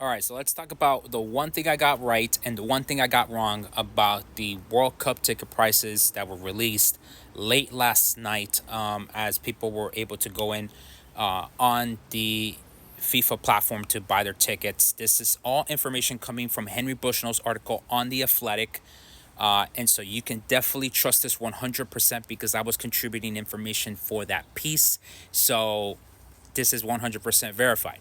All right, so let's talk about the one thing I got right and the one thing I got wrong about the World Cup ticket prices that were released late last night, as people were able to go in on the FIFA platform to buy their tickets. This is all information coming from Henry Bushnell's article on The Athletic. And so you can definitely trust this 100% because I was contributing information for that piece. So this is 100% verified.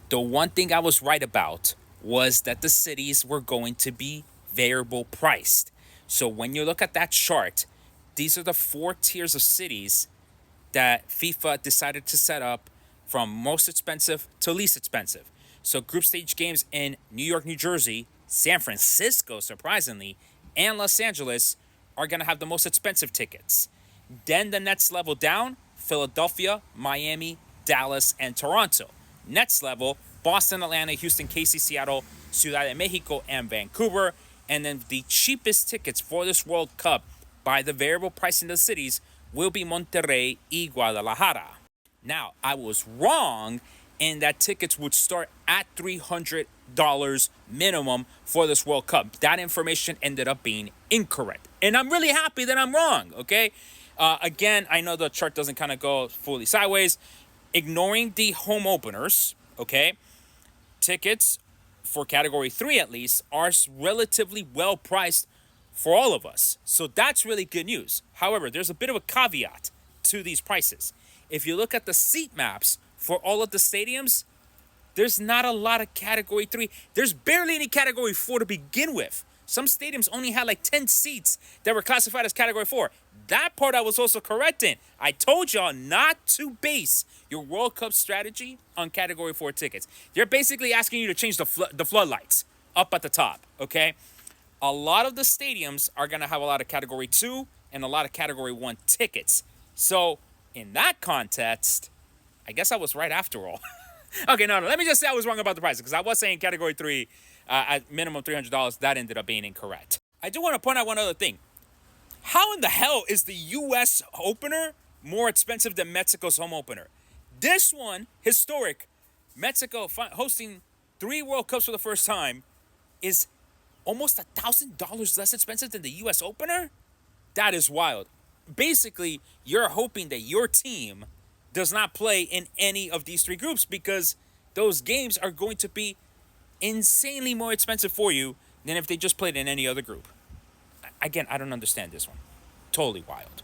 The one thing I was right about was that the cities were going to be variable priced. So when you look at that chart, these are the four tiers of cities that FIFA decided to set up from most expensive to least expensive. So group stage games in New York, New Jersey, San Francisco, surprisingly, and Los Angeles are going to have the most expensive tickets. Then the next level down, Philadelphia, Miami, Dallas, and Toronto. Next level, Boston, Atlanta, Houston, KC, Seattle, Ciudad de Mexico, and Vancouver. And then the cheapest tickets for this World Cup by the variable price in the cities will be Monterrey y Guadalajara. Now, I was wrong in that tickets would start at $300 minimum for this World Cup. That information ended up being incorrect. And I'm really happy that I'm wrong, okay? Again, I know the chart doesn't kind of go fully sideways. Ignoring the home openers, okay? Tickets for category 3 at least are relatively well priced for all of us. So that's really good news. However, there's a bit of a caveat to these prices. If you look at the seat maps for all of the stadiums, there's not a lot of category 3. There's barely any category 4 to begin with. Some stadiums only had like 10 seats that were classified as category 4. That part I was also correct in. I told y'all not to base your World Cup strategy on category 4 tickets. They're basically asking you to change the floodlights up at the top, okay? A lot of the stadiums are going to have a lot of category 2 and a lot of category 1 tickets. So, in that context, I guess I was right after all. Okay, no. Let me just say I was wrong about the prices because I was saying category 3 at minimum $300. That ended up being incorrect. I do want to point out one other thing. How in the hell is the U.S. opener more expensive than Mexico's home opener? This one, historic, Mexico hosting 3 World Cups for the first time, is almost $1,000 less expensive than the U.S. opener? That is wild. Basically, you're hoping that your team does not play in any of these 3 groups because those games are going to be insanely more expensive for you than if they just played in any other group. Again, I don't understand this one. Totally wild.